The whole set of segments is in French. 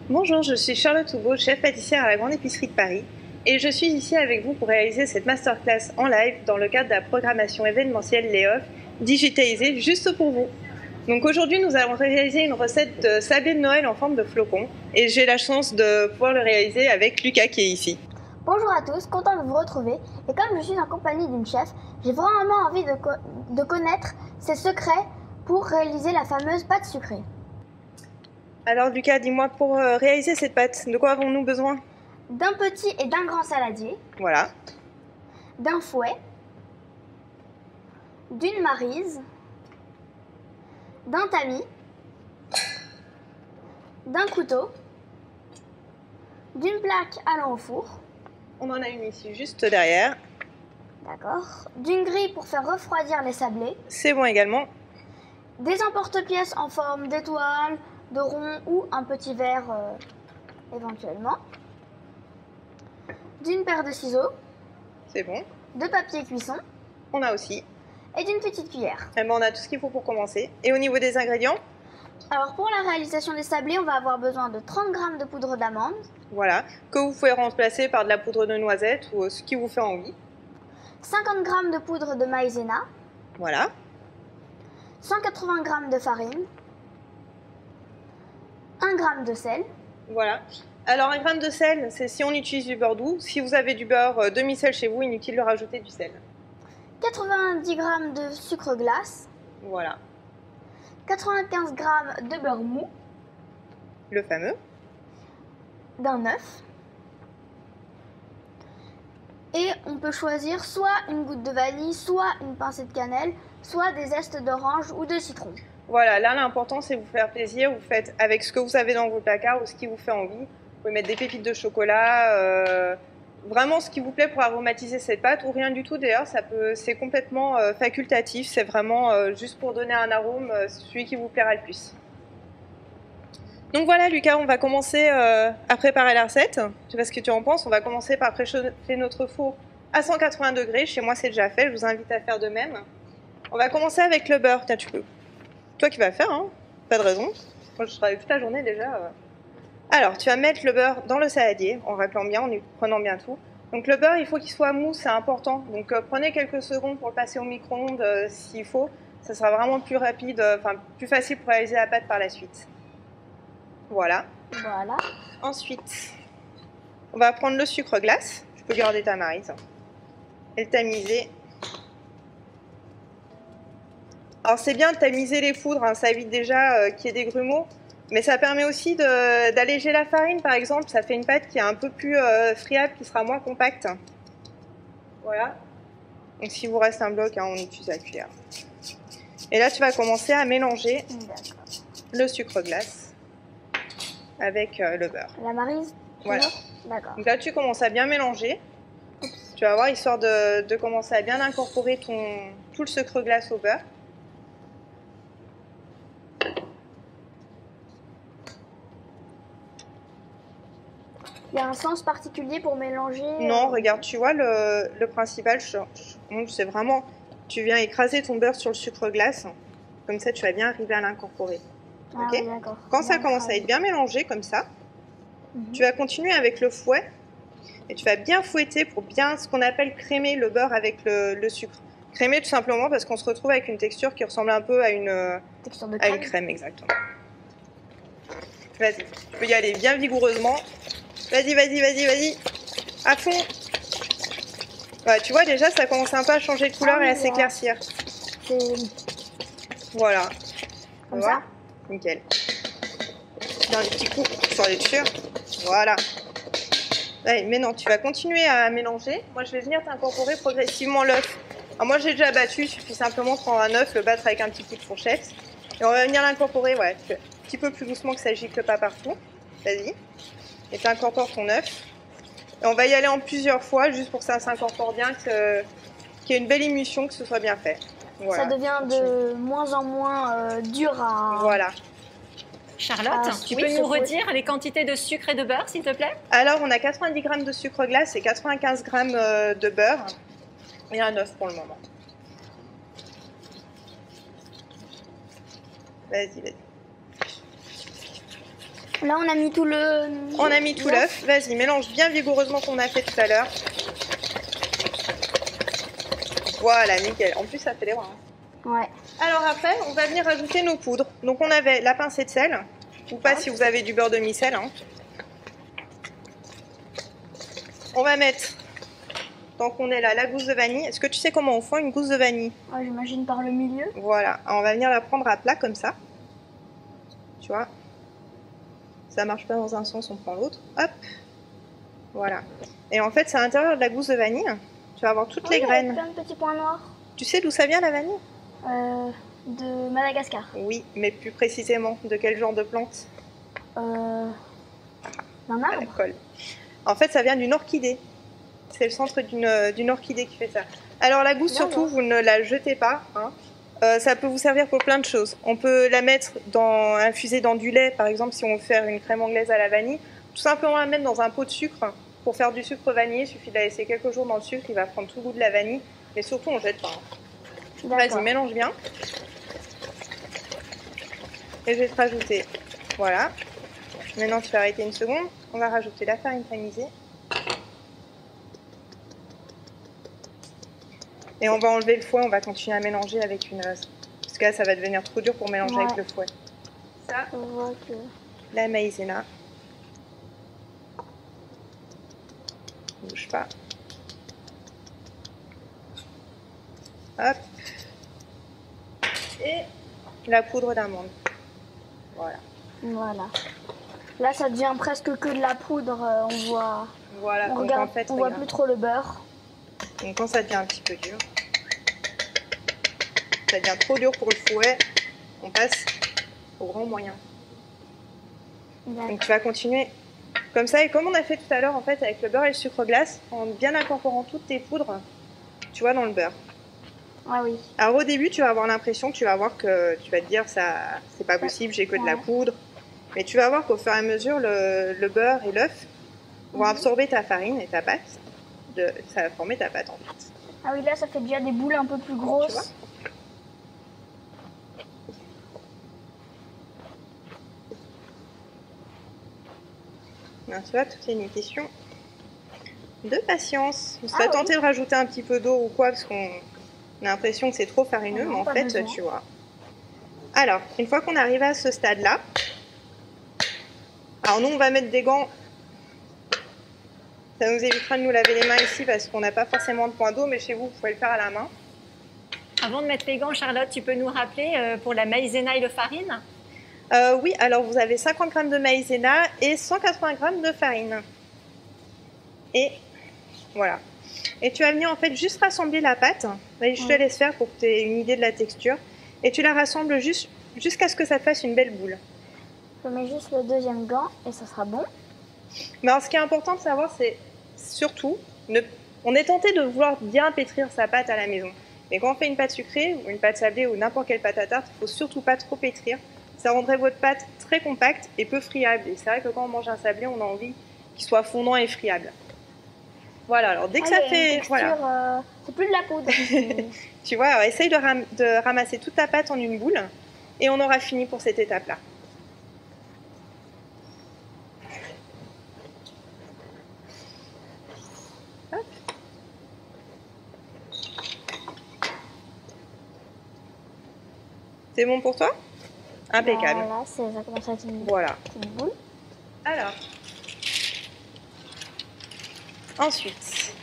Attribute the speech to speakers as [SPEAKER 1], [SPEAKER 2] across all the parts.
[SPEAKER 1] Bonjour, je suis Charlotte Houbeau, chef pâtissière à la Grande Épicerie de Paris et je suis ici avec vous pour réaliser cette masterclass en live dans le cadre de la programmation événementielle Layoff digitalisée juste pour vous. Donc aujourd'hui nous allons réaliser une recette de sablé de Noël en forme de flocon et j'ai la chance de pouvoir le réaliser avec Lucas qui est ici.
[SPEAKER 2] Bonjour à tous, content de vous retrouver et comme je suis en compagnie d'une chef, j'ai vraiment envie de connaître ses secrets pour réaliser la fameuse pâte sucrée.
[SPEAKER 1] Alors Lucas, dis-moi, pour réaliser cette pâte, de quoi avons-nous besoin?
[SPEAKER 2] D'un petit et d'un grand saladier.
[SPEAKER 1] Voilà.
[SPEAKER 2] D'un fouet. D'une maryse. D'un tamis. D'un couteau. D'une plaque allant au four.
[SPEAKER 1] On en a une ici juste derrière.
[SPEAKER 2] D'accord. D'une grille pour faire refroidir les sablés.
[SPEAKER 1] C'est bon également.
[SPEAKER 2] Des emporte-pièces en forme d'étoile, de rond ou un petit verre éventuellement. D'une paire de ciseaux.
[SPEAKER 1] C'est bon.
[SPEAKER 2] De papier cuisson.
[SPEAKER 1] On a aussi.
[SPEAKER 2] Et d'une petite cuillère.
[SPEAKER 1] Eh ben, on a tout ce qu'il faut pour commencer. Et au niveau des ingrédients?
[SPEAKER 2] Alors pour la réalisation des sablés, on va avoir besoin de 30 g de poudre d'amande.
[SPEAKER 1] Voilà, que vous pouvez remplacer par de la poudre de noisette ou ce qui vous fait envie.
[SPEAKER 2] 50 g de poudre de maïzena.
[SPEAKER 1] Voilà.
[SPEAKER 2] 180 g de farine. 1 g de sel.
[SPEAKER 1] Voilà. Alors 1 gramme de sel, c'est si on utilise du beurre doux. Si vous avez du beurre demi-sel chez vous, inutile de rajouter du sel.
[SPEAKER 2] 90 g de sucre glace.
[SPEAKER 1] Voilà.
[SPEAKER 2] 95 g de beurre mou.
[SPEAKER 1] Le fameux.
[SPEAKER 2] D'un œuf. Et on peut choisir soit une goutte de vanille, soit une pincée de cannelle, soit des zestes d'orange ou de citron.
[SPEAKER 1] Voilà, là l'important c'est vous faire plaisir. Vous faites avec ce que vous avez dans vos placards ou ce qui vous fait envie. Vous pouvez mettre des pépites de chocolat, vraiment ce qui vous plaît pour aromatiser cette pâte ou rien du tout d'ailleurs. C'est complètement facultatif. C'est vraiment juste pour donner un arôme, celui qui vous plaira le plus. Donc voilà Lucas, on va commencer à préparer la recette. Tu vois ce que tu en penses? On va commencer par préchauffer notre four à 180 degrés. Chez moi c'est déjà fait, je vous invite à faire de même. On va commencer avec le beurre. Tiens, tu peux. Toi qui vas faire, hein? Pas de raison. Moi je travaille toute la journée déjà. Alors tu vas mettre le beurre dans le saladier en raclant bien, en y prenant bien tout. Donc le beurre il faut qu'il soit mou, c'est important. Donc prenez quelques secondes pour le passer au micro-ondes s'il faut. Ça sera vraiment plus rapide, plus facile pour réaliser la pâte par la suite. Voilà.
[SPEAKER 2] Voilà.
[SPEAKER 1] Ensuite, on va prendre le sucre glace. Tu peux garder ta maryse et le tamiser. Alors c'est bien de tamiser les poudres, hein, ça évite déjà qu'il y ait des grumeaux. Mais ça permet aussi d'alléger la farine par exemple. Ça fait une pâte qui est un peu plus friable, qui sera moins compacte. Voilà. Donc s'il vous reste un bloc, hein, on utilise la cuillère. Et là tu vas commencer à mélanger le sucre glace avec le beurre.
[SPEAKER 2] La maryse?
[SPEAKER 1] Voilà.
[SPEAKER 2] D'accord.
[SPEAKER 1] Donc là tu commences à bien mélanger. Tu vas voir, histoire de commencer à bien incorporer tout le sucre glace au beurre.
[SPEAKER 2] Il y a un sens particulier pour mélanger?
[SPEAKER 1] Non, regarde, tu vois, le principal, c'est vraiment, tu viens écraser ton beurre sur le sucre glace. Comme ça, tu vas bien arriver à l'incorporer.
[SPEAKER 2] Ah,
[SPEAKER 1] Okay.
[SPEAKER 2] oui, d'accord.
[SPEAKER 1] Quand ça commence à être bien mélangé comme ça, tu vas continuer avec le fouet et tu vas bien fouetter pour bien ce qu'on appelle crémer le beurre avec le sucre. Crémer tout simplement parce qu'on se retrouve avec une texture qui ressemble un peu à une crème, exactement. Vas-y, tu peux y aller bien vigoureusement. Vas-y, vas-y, vas-y, vas-y. À fond. Ouais, tu vois déjà, ça commence un peu à changer de couleur et à s'éclaircir. Voilà.
[SPEAKER 2] Comme ça?
[SPEAKER 1] Nickel. Dans les petits coups sur les dessus. Voilà. Allez, maintenant, tu vas continuer à mélanger. Moi, je vais venir t'incorporer progressivement l'œuf. Alors moi, j'ai déjà battu. Il suffit simplement de prendre un œuf, le battre avec un petit coup de fourchette. Et on va venir l'incorporer, ouais, un petit peu plus doucement que ça gicle pas partout. Vas-y. Et tu incorpores ton œuf. Et on va y aller en plusieurs fois, juste pour que ça s'incorpore bien, qu'il y ait une belle émulsion, que ce soit bien fait. Voilà.
[SPEAKER 2] Ça devient de moins en moins dur à...
[SPEAKER 1] Voilà.
[SPEAKER 3] Charlotte, tu peux nous redire les quantités de sucre et de beurre, s'il te plaît? Alors,
[SPEAKER 1] on a 90 g de sucre glace et 95 g de beurre. Et un œuf pour le moment. Vas-y, vas-y.
[SPEAKER 2] Là, on a mis tout le...
[SPEAKER 1] On a mis tout l'œuf. Vas-y, mélange bien vigoureusement qu'on a fait tout à l'heure. Voilà, nickel. En plus, ça fait les bras.
[SPEAKER 2] Ouais.
[SPEAKER 1] Alors après, on va venir rajouter nos poudres. Donc on avait la pincée de sel, ou pas si vous avez du beurre demi-sel. Hein. On va mettre, tant qu'on est là, la gousse de vanille. Est-ce que tu sais comment on fait une gousse de vanille?
[SPEAKER 2] Ouais, j'imagine par le milieu.
[SPEAKER 1] Voilà, alors, on va venir la prendre à plat comme ça. Tu vois, ça marche pas dans un sens, on prend l'autre. Hop, voilà. Et en fait, c'est à l'intérieur de la gousse de vanille. Tu vas avoir toutes les graines.
[SPEAKER 2] Plein de petits points noirs.
[SPEAKER 1] Tu sais d'où ça vient la vanille?
[SPEAKER 2] De Madagascar.
[SPEAKER 1] Oui, mais plus précisément, de quel genre de plante?
[SPEAKER 2] D'un arbre.
[SPEAKER 1] Colle. En fait, ça vient d'une orchidée. C'est le centre d'une orchidée qui fait ça. Alors la gousse, surtout, vous ne la jetez pas. Hein. Ça peut vous servir pour plein de choses. On peut la mettre infuser dans du lait, par exemple, si on veut faire une crème anglaise à la vanille. Tout simplement la mettre dans un pot de sucre. Pour faire du sucre vanillé, il suffit de la laisser quelques jours dans le sucre. Il va prendre tout le goût de la vanille. Mais surtout, on ne jette pas. Hein. Vas-y, mélange bien. Et je vais te rajouter, voilà. Maintenant, tu vas arrêter une seconde. On va rajouter la farine tamisée. Et on va enlever le fouet, on va continuer à mélanger avec une... Parce que là, ça va devenir trop dur pour mélanger avec le fouet. Ça,
[SPEAKER 2] on voit que...
[SPEAKER 1] la maïzena. Bouge pas. Hop. Et la poudre d'amande. Voilà.
[SPEAKER 2] Voilà. Là, ça devient presque que de la poudre. On voit.
[SPEAKER 1] Voilà.
[SPEAKER 2] On regarde. En fait, on voit plus trop le beurre.
[SPEAKER 1] Donc quand ça devient un petit peu dur, ça devient trop dur pour le fouet, on passe au grand moyen. Donc tu vas continuer comme ça. Et comme on a fait tout à l'heure en fait avec le beurre et le sucre glace, en bien incorporant toutes tes poudres, tu vois, dans le beurre.
[SPEAKER 2] Ah oui.
[SPEAKER 1] Alors au début, tu vas avoir l'impression que tu vas voir que tu vas te dire ça, c'est pas possible, j'ai que de la poudre. Mais tu vas voir qu'au fur et à mesure, le beurre et l'œuf vont absorber ta farine et ta pâte. Ça va former ta pâte en fait.
[SPEAKER 2] Ah oui, là, ça fait déjà des boules un peu plus grosses. Tu vois.
[SPEAKER 1] Alors, tu vois, tout est une question de patience. On serait tenté de rajouter un petit peu d'eau ou quoi, parce qu'on a l'impression que c'est trop farineux, mais en fait, tu vois. Alors, une fois qu'on arrive à ce stade-là, alors nous, on va mettre des gants. Ça nous évitera de nous laver les mains ici, parce qu'on n'a pas forcément de point d'eau, mais chez vous, vous pouvez le faire à la main.
[SPEAKER 3] Avant de mettre les gants, Charlotte, tu peux nous rappeler pour la maïzena et le farine?
[SPEAKER 1] Oui, alors vous avez 50 g de maïzena et 180 g de farine. Et voilà. Et tu vas venir en fait juste rassembler la pâte. Je te laisse faire pour que tu aies une idée de la texture. Et tu la rassembles jusqu'à ce que ça te fasse une belle boule.
[SPEAKER 2] Je mets juste le deuxième gant et ça sera bon.
[SPEAKER 1] Mais alors ce qui est important de savoir, c'est surtout, on est tenté de vouloir bien pétrir sa pâte à la maison. Mais quand on fait une pâte sucrée ou une pâte sablée ou n'importe quelle pâte à tarte, il ne faut surtout pas trop pétrir. Ça rendrait votre pâte très compacte et peu friable. Et c'est vrai que quand on mange un sablé, on a envie qu'il soit fondant et friable. Voilà, alors dès que ça fait...
[SPEAKER 2] Texture, voilà. C'est plus de la poudre.
[SPEAKER 1] Tu vois, alors essaye de ramasser toute ta pâte en une boule et on aura fini pour cette étape-là. C'est bon pour toi? Impeccable.
[SPEAKER 2] Voilà, ça commence à être une petite boule.
[SPEAKER 1] Alors, ensuite,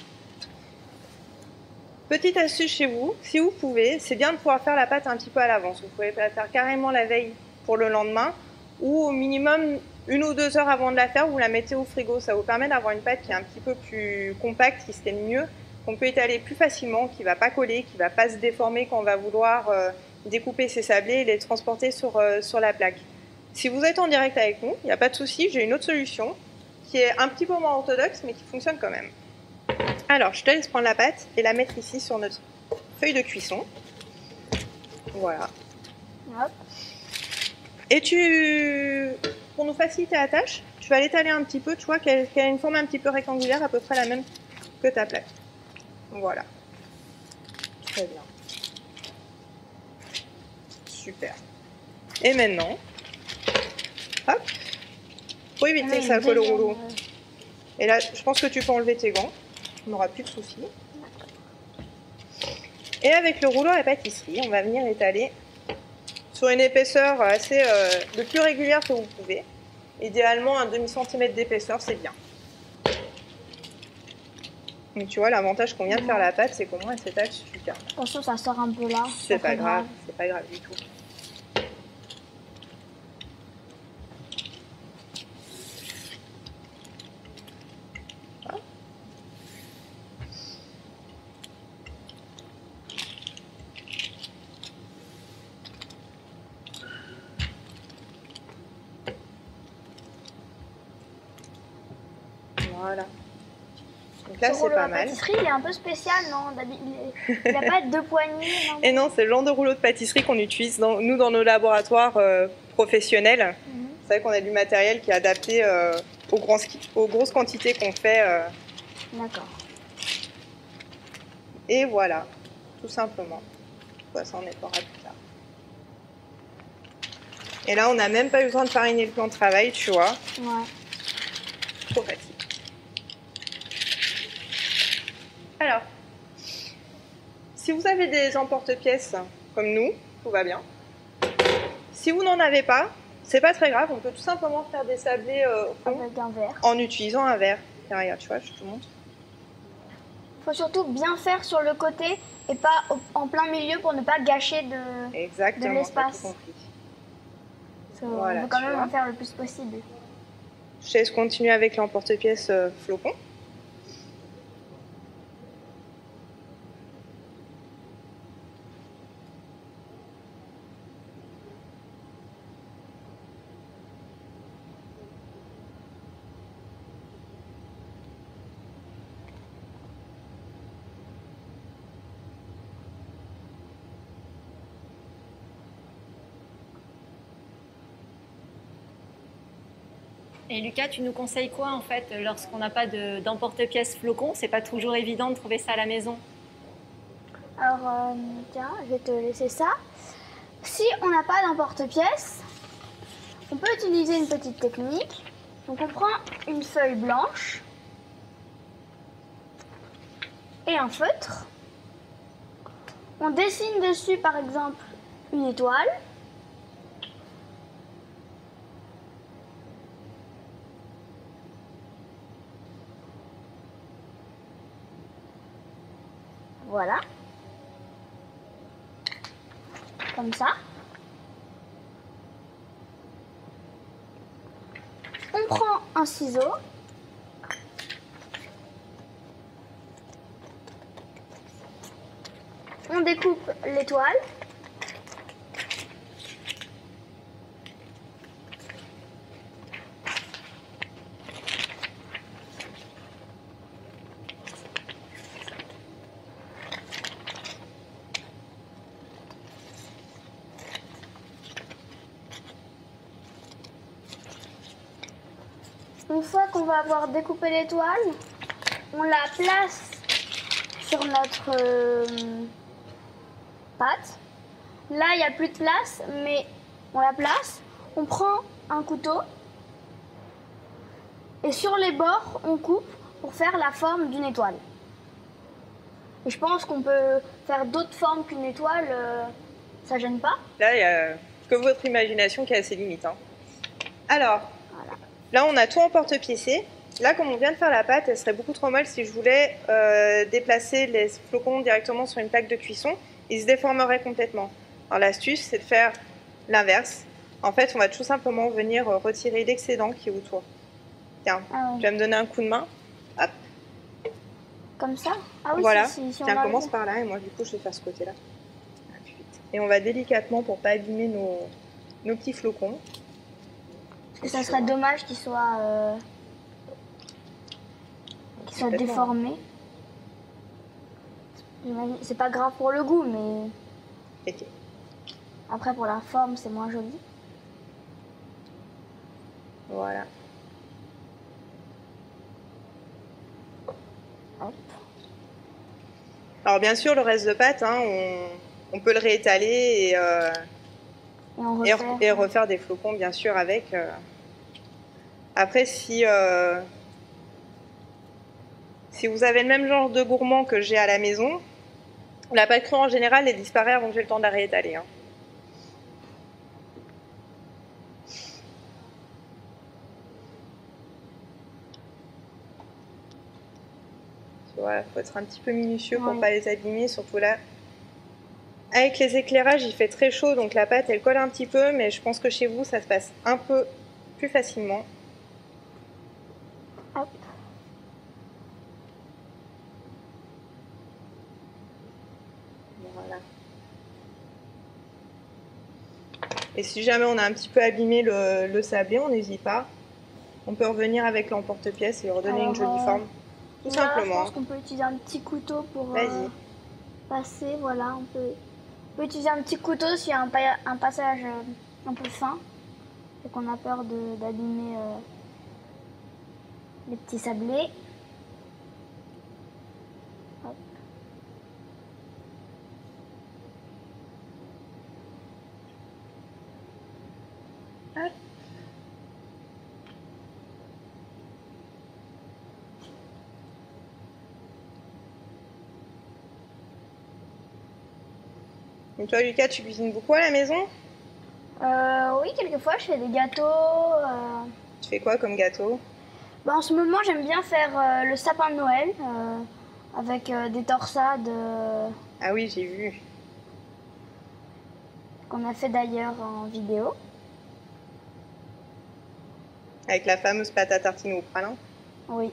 [SPEAKER 1] petite astuce chez vous, si vous pouvez, c'est bien de pouvoir faire la pâte un petit peu à l'avance. Vous pouvez la faire carrément la veille pour le lendemain ou au minimum 1 ou 2 heures avant de la faire, vous la mettez au frigo. Ça vous permet d'avoir une pâte qui est un petit peu plus compacte, qui se tienne mieux, qu'on peut étaler plus facilement, qui ne va pas coller, qui ne va pas se déformer quand on va vouloir découper ses sablés et les transporter sur la plaque. Si vous êtes en direct avec nous, il n'y a pas de souci, j'ai une autre solution qui est un petit peu moins orthodoxe mais qui fonctionne quand même. Alors, je te laisse prendre la pâte et la mettre ici sur notre feuille de cuisson. Voilà.
[SPEAKER 2] Hop.
[SPEAKER 1] Et pour nous faciliter la tâche, tu vas l'étaler un petit peu, tu vois qu'elle a une forme un petit peu rectangulaire, à peu près la même que ta plaque. Voilà. Très bien. Super. Et maintenant, hop, pour éviter que ça colle au rouleau. Et là, je pense que tu peux enlever tes gants. On n'aura plus de soucis. Et avec le rouleau à pâtisserie, on va venir étaler sur une épaisseur assez le plus régulière que vous pouvez. Idéalement, un demi-centimètre d'épaisseur, c'est bien. Donc tu vois, l'avantage qu'on vient de faire la pâte, c'est qu'au moins elle s'étale super.
[SPEAKER 2] Attention, ça sort un peu là.
[SPEAKER 1] C'est pas grave, c'est pas grave du tout. Voilà. Donc là, c'est pas mal.
[SPEAKER 2] Le pâtisserie, il est un peu spécial, non? Il n'a pas deux poignées. Non.
[SPEAKER 1] Et non, c'est le genre de rouleau de pâtisserie qu'on utilise nous dans nos laboratoires professionnels. C'est vrai qu'on a du matériel qui est adapté aux grosses quantités qu'on fait.
[SPEAKER 2] D'accord.
[SPEAKER 1] Et voilà, tout simplement. Ça, on nettoiera plus tard. Et là, on n'a même pas eu besoin de fariner le plan de travail, tu vois.
[SPEAKER 2] Ouais.
[SPEAKER 1] Trop facile. Alors, si vous avez des emporte-pièces comme nous, tout va bien. Si vous n'en avez pas, c'est pas très grave, on peut tout simplement faire des sablés
[SPEAKER 2] avec un verre.
[SPEAKER 1] En utilisant un verre. Tiens, regarde, tu vois, je te montre.
[SPEAKER 2] Il faut surtout bien faire sur le côté et pas en plein milieu pour ne pas gâcher de l'espace.
[SPEAKER 1] Voilà,
[SPEAKER 2] on veut quand même en faire le plus possible.
[SPEAKER 1] Je te laisse continuer avec l'emporte-pièce flocon.
[SPEAKER 3] Et Lucas, tu nous conseilles quoi en fait lorsqu'on n'a pas d'emporte-pièce flocon? C'est pas toujours évident de trouver ça à la maison.
[SPEAKER 2] Alors, tiens, je vais te laisser ça. Si on n'a pas d'emporte-pièce, on peut utiliser une petite technique. Donc on prend une feuille blanche et un feutre. On dessine dessus par exemple une étoile. Voilà. Comme ça. On prend un ciseau. On découpe l'étoile. Une fois qu'on va avoir découpé l'étoile, on la place sur notre pâte. Là, il n'y a plus de place, mais on la place. On prend un couteau et sur les bords, on coupe pour faire la forme d'une étoile. Et je pense qu'on peut faire d'autres formes qu'une étoile, ça gêne pas.
[SPEAKER 1] Là, il n'y a que votre imagination qui a ses limites. Hein. Alors, voilà. Là, on a tout emporte-piécé. Là, comme on vient de faire la pâte, elle serait beaucoup trop molle si je voulais déplacer les flocons directement sur une plaque de cuisson. Ils se déformeraient complètement. Alors, l'astuce, c'est de faire l'inverse. En fait, on va tout simplement venir retirer l'excédent qui est autour. Tiens, tu vas me donner un coup de main. Hop.
[SPEAKER 2] Comme ça? Ah oui,
[SPEAKER 1] voilà.
[SPEAKER 2] Si
[SPEAKER 1] tiens, commence par là et moi, du coup, je vais faire ce côté-là. Et on va délicatement, pour pas abîmer nos petits flocons.
[SPEAKER 2] Parce que ça serait dommage qu'ils soient déformés. C'est pas grave pour le goût, mais
[SPEAKER 1] okay.
[SPEAKER 2] Après pour la forme, c'est moins joli.
[SPEAKER 1] Voilà.
[SPEAKER 2] Hop.
[SPEAKER 1] Alors bien sûr, le reste de pâte, hein, on peut le réétaler et refaire des flocons, bien sûr, avec. Après, si vous avez le même genre de gourmand que j'ai à la maison, la pâte crue en général, elle disparaît avant que j'ai le temps d'arrêter d'étaler. Hein. Voilà, faut être un petit peu minutieux pour pas les abîmer, surtout là. Avec les éclairages, il fait très chaud, donc la pâte, elle colle un petit peu, mais je pense que chez vous, ça se passe un peu plus facilement.
[SPEAKER 2] Hop.
[SPEAKER 1] Voilà. Et si jamais on a un petit peu abîmé le sablé, on n'hésite pas. On peut revenir avec l'emporte-pièce et redonner une jolie forme. Tout simplement.
[SPEAKER 2] Je pense qu'on peut utiliser un petit couteau pour passer. Voilà, on peut utiliser un petit couteau s'il y a un passage un peu fin et qu'on a peur d'abîmer les petits sablés. Hop.
[SPEAKER 1] Hop. Et toi, Lucas, tu cuisines beaucoup à la maison?
[SPEAKER 2] Oui, quelquefois, je fais des gâteaux.
[SPEAKER 1] Tu fais quoi comme gâteau?
[SPEAKER 2] En ce moment, j'aime bien faire le sapin de Noël avec des torsades.
[SPEAKER 1] Ah oui, j'ai vu.
[SPEAKER 2] Qu'on a fait d'ailleurs en vidéo.
[SPEAKER 1] Avec la fameuse pâte à tartiner au pralin?
[SPEAKER 2] Oui.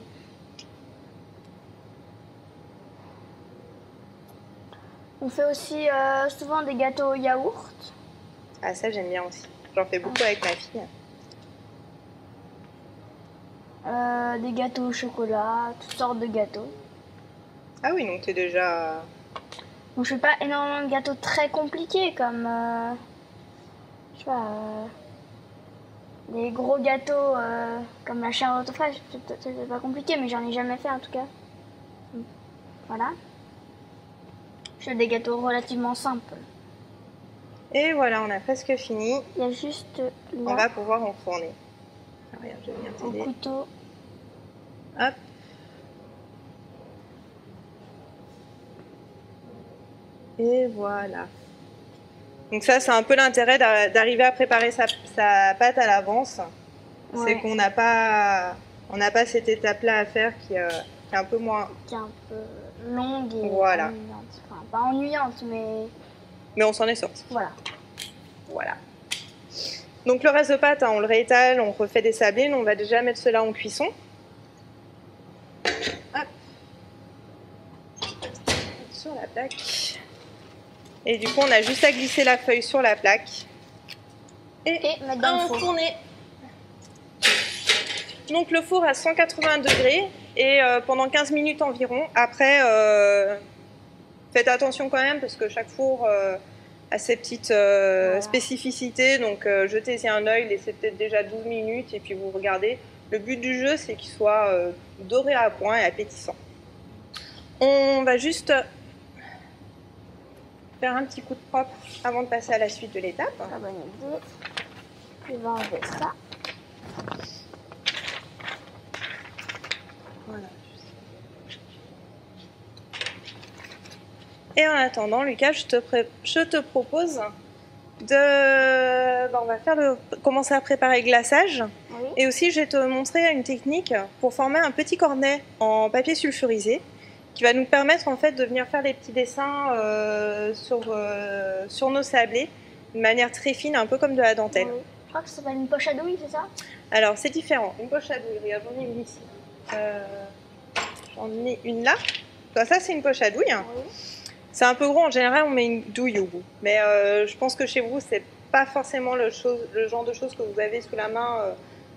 [SPEAKER 2] On fait aussi souvent des gâteaux au yaourt.
[SPEAKER 1] Ah, ça, j'aime bien aussi. J'en fais beaucoup avec ma fille.
[SPEAKER 2] Des gâteaux au chocolat, toutes sortes de gâteaux.
[SPEAKER 1] Ah oui, donc t'es déjà...
[SPEAKER 2] Donc, je fais pas énormément de gâteaux très compliqués comme... je sais pas... des gros gâteaux comme la Charlotte aux fraises. C'est pas compliqué, mais j'en ai jamais fait en tout cas. Voilà. Je fais des gâteaux relativement simples.
[SPEAKER 1] Et voilà, on a presque fini.
[SPEAKER 2] Il y a juste là...
[SPEAKER 1] On va pouvoir enfourner. Ah, regarde, je vais bien t'aider.
[SPEAKER 2] Au couteau.
[SPEAKER 1] Hop. Et voilà. Donc ça, c'est un peu l'intérêt d'arriver à préparer sa pâte à l'avance. Ouais. C'est qu'on n'a pas cette étape-là à faire qui est un peu moins...
[SPEAKER 2] Qui est un peu longue et
[SPEAKER 1] voilà.
[SPEAKER 2] ennuyante. Enfin, pas ennuyante, mais...
[SPEAKER 1] Mais on s'en est sorti.
[SPEAKER 2] Voilà.
[SPEAKER 1] Voilà. Donc le reste de pâte, hein, on le réétale, on refait des sablés. Nous, on va déjà mettre cela en cuisson. Hop. Sur la plaque. Et du coup, on a juste à glisser la feuille sur la plaque. Et
[SPEAKER 2] mettre dans le four.
[SPEAKER 1] Enfourner. Donc le four à 180 degrés et pendant 15 minutes environ. Après, faites attention quand même parce que chaque four a ses petites spécificités. Donc jetez-y un œil, laissez peut-être déjà 12 minutes et puis vous regardez. Le but du jeu, c'est qu'il soit doré à point et appétissant. On va juste faire un petit coup de propre avant de passer à la suite de l'étape.
[SPEAKER 2] Ah, bonne idée. Je vais enlever ça.
[SPEAKER 1] Voilà. Et en attendant, Lucas, je te propose de... on va commencer à préparer le glaçage.
[SPEAKER 2] Oui.
[SPEAKER 1] Et aussi, je vais te montrer une technique pour former un petit cornet en papier sulfurisé qui va nous permettre en fait de venir faire des petits dessins sur nos sablés de manière très fine, un peu comme de la dentelle.
[SPEAKER 2] Oui. Je crois que ça s'appelle une poche à douille, c'est ça?
[SPEAKER 1] Alors, c'est différent. Une poche à douille, regarde, j'en ai une ici. J'en ai une là. Ça, c'est une poche à douille. Oui. C'est un peu gros, en général, on met une douille au bout. Mais je pense que chez vous, c'est pas forcément le genre de choses que vous avez sous la main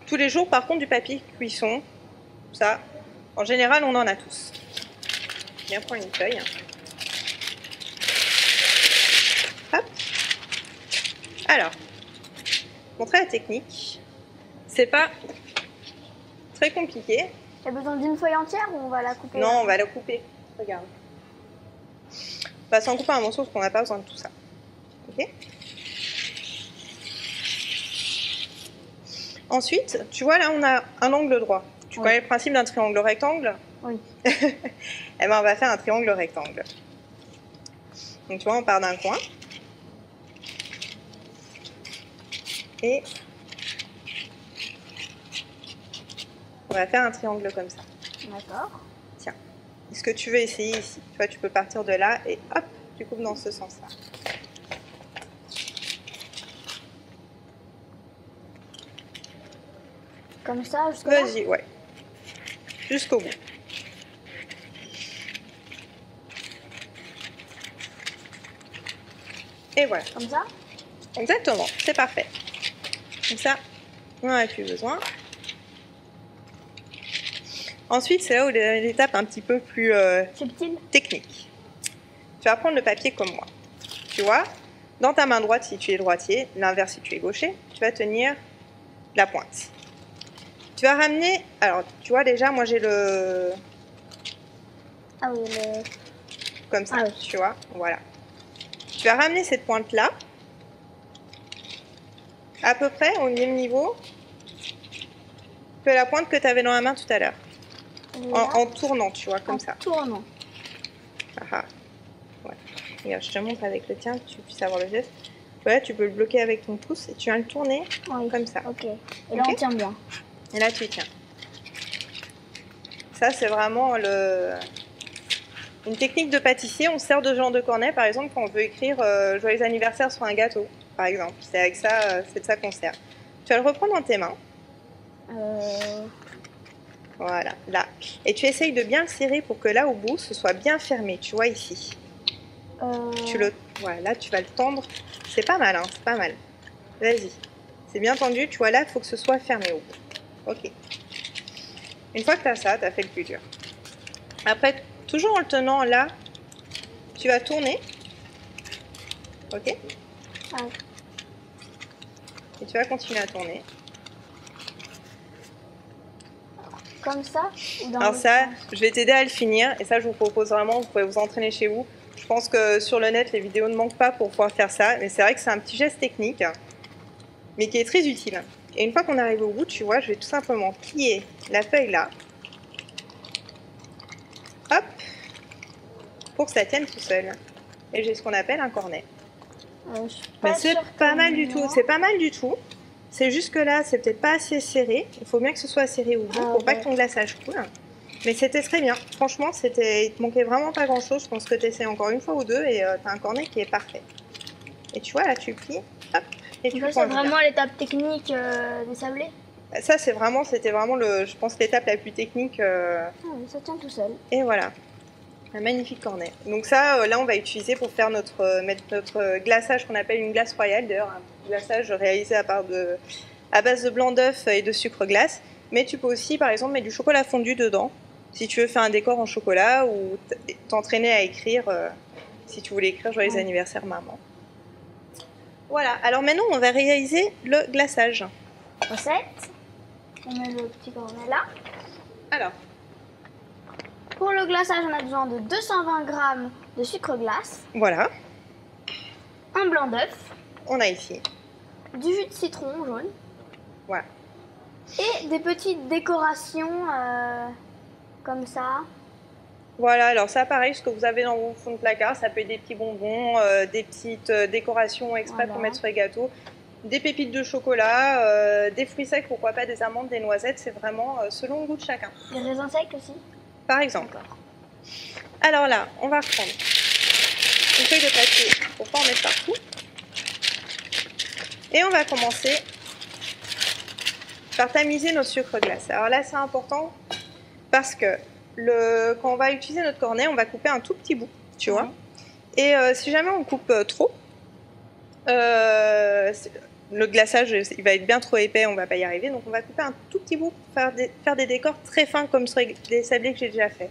[SPEAKER 1] tous les jours. Par contre, du papier cuisson, ça, en général, on en a tous. Bien prendre une feuille. Hop. Alors, montrer la technique. C'est pas très compliqué.
[SPEAKER 2] Il y a besoin d'une feuille entière ou on va la couper?
[SPEAKER 1] Non, on va la couper. Regarde. On va s'en couper un morceau parce qu'on n'a pas besoin de tout ça. Ok. Ensuite, tu vois, là, on a un angle droit. Tu connais le principe d'un triangle rectangle?
[SPEAKER 2] Oui.
[SPEAKER 1] Eh ben, on va faire un triangle rectangle. Donc, tu vois, on part d'un coin. Et on va faire un triangle comme ça.
[SPEAKER 2] D'accord.
[SPEAKER 1] Tiens, est-ce que tu veux essayer ici? Tu vois, tu peux partir de là et hop, tu coupes dans ce sens-là.
[SPEAKER 2] Comme ça, jusqu'au là?
[SPEAKER 1] Vas-y, ouais. Jusqu'au bout. Et voilà.
[SPEAKER 2] Comme ça?
[SPEAKER 1] Exactement, c'est parfait. Donc ça, on n'en a plus besoin. Ensuite, c'est là où l'étape un petit peu plus
[SPEAKER 2] Subtil?
[SPEAKER 1] technique. Tu vas prendre le papier comme moi. Tu vois, dans ta main droite si tu es droitier, l'inverse si tu es gaucher, tu vas tenir la pointe. Tu vas ramener, alors tu vois déjà, moi j'ai le...
[SPEAKER 2] Ah oui, le...
[SPEAKER 1] Comme ça,
[SPEAKER 2] Ah oui.
[SPEAKER 1] tu vois, voilà. Tu vas ramener cette pointe-là, à peu près au même niveau que la pointe que tu avais dans la main tout à l'heure. En tournant, tu vois, comme ça.
[SPEAKER 2] En tournant.
[SPEAKER 1] Ah, ouais. Regarde, je te montre avec le tien, que tu puisses avoir le geste. Voilà, tu peux le bloquer avec ton pouce et tu viens le tourner comme ça.
[SPEAKER 2] Ok. Et là, on tient bien.
[SPEAKER 1] Et là, tu tiens. Ça, c'est vraiment une technique de pâtissier. On sert de ce genre de cornet, par exemple, quand on veut écrire joyeux anniversaire sur un gâteau, par exemple. C'est avec ça, c'est de ça qu'on sert. Tu vas le reprendre dans tes mains. Voilà, là. Et tu essayes de bien le serrer pour que là, au bout, ce soit bien fermé. Tu vois, ici. Voilà, là, tu vas le tendre. C'est pas mal, hein, c'est pas mal. Vas-y. C'est bien tendu. Tu vois, là, il faut que ce soit fermé au bout. Ok. Une fois que tu as ça, tu as fait le plus dur. Après, toujours en le tenant là, tu vas tourner. Ok. Et tu vas continuer à tourner.
[SPEAKER 2] Comme ça ou dans
[SPEAKER 1] Alors
[SPEAKER 2] le
[SPEAKER 1] ça,
[SPEAKER 2] sens?
[SPEAKER 1] je vais t'aider à le finir. Et ça, je vous propose vraiment, vous pouvez vous entraîner chez vous. Je pense que sur le net, les vidéos ne manquent pas pour pouvoir faire ça. Mais c'est vrai que c'est un petit geste technique, mais qui est très utile. Et une fois qu'on arrive au bout, tu vois, je vais tout simplement plier la feuille là. Hop. Pour que ça tienne tout seul. Et j'ai ce qu'on appelle un cornet. Mais c'est pas mal du tout. C'est pas mal du tout. C'est juste que là, c'est peut-être pas assez serré. Il faut bien que ce soit serré au bout pour pas que ton glaçage coule. Mais c'était très bien. Franchement, il te manquait vraiment pas grand-chose. Je pense que tu essaies encore une fois ou deux et tu as un cornet qui est parfait. Et tu vois, là, tu plies. Hop. Et tu
[SPEAKER 2] c'est vraiment l'étape technique des sablés?
[SPEAKER 1] Ça, c'était vraiment, je pense, l'étape la plus technique.
[SPEAKER 2] Ça tient tout seul.
[SPEAKER 1] Et voilà. Un magnifique cornet. Donc ça, là, on va utiliser pour faire mettre notre glaçage qu'on appelle une glace royale. D'ailleurs, un glaçage réalisé à base de blanc d'œuf et de sucre glace. Mais tu peux aussi, par exemple, mettre du chocolat fondu dedans. Si tu veux faire un décor en chocolat ou t'entraîner à écrire, si tu voulais écrire joyeux anniversaire maman. Voilà. Alors maintenant, on va réaliser le glaçage.
[SPEAKER 2] Recette. On met le petit cornet là.
[SPEAKER 1] Alors.
[SPEAKER 2] Pour le glaçage, on a besoin de 220 g de sucre glace.
[SPEAKER 1] Voilà.
[SPEAKER 2] Un blanc d'œuf.
[SPEAKER 1] On a ici.
[SPEAKER 2] Du jus de citron jaune.
[SPEAKER 1] Voilà.
[SPEAKER 2] Et des petites décorations comme ça.
[SPEAKER 1] Voilà, alors ça pareil, ce que vous avez dans vos fonds de placard, ça peut être des petits bonbons, des petites décorations exprès pour mettre sur les gâteaux, des pépites de chocolat, des fruits secs, pourquoi pas des amandes, des noisettes, c'est vraiment selon le goût de chacun.
[SPEAKER 2] Des raisins secs aussi?
[SPEAKER 1] Par exemple. Alors là, on va reprendre une feuille de papier pour pas en mettre partout. Et on va commencer par tamiser notre sucre glace. Alors là, c'est important parce que quand on va utiliser notre cornet, on va couper un tout petit bout, tu vois. Et si jamais on coupe trop, le glaçage, il va être bien trop épais, on va pas y arriver. Donc on va couper un tout petit bout pour faire des décors très fins comme sur les sablés que j'ai déjà fait.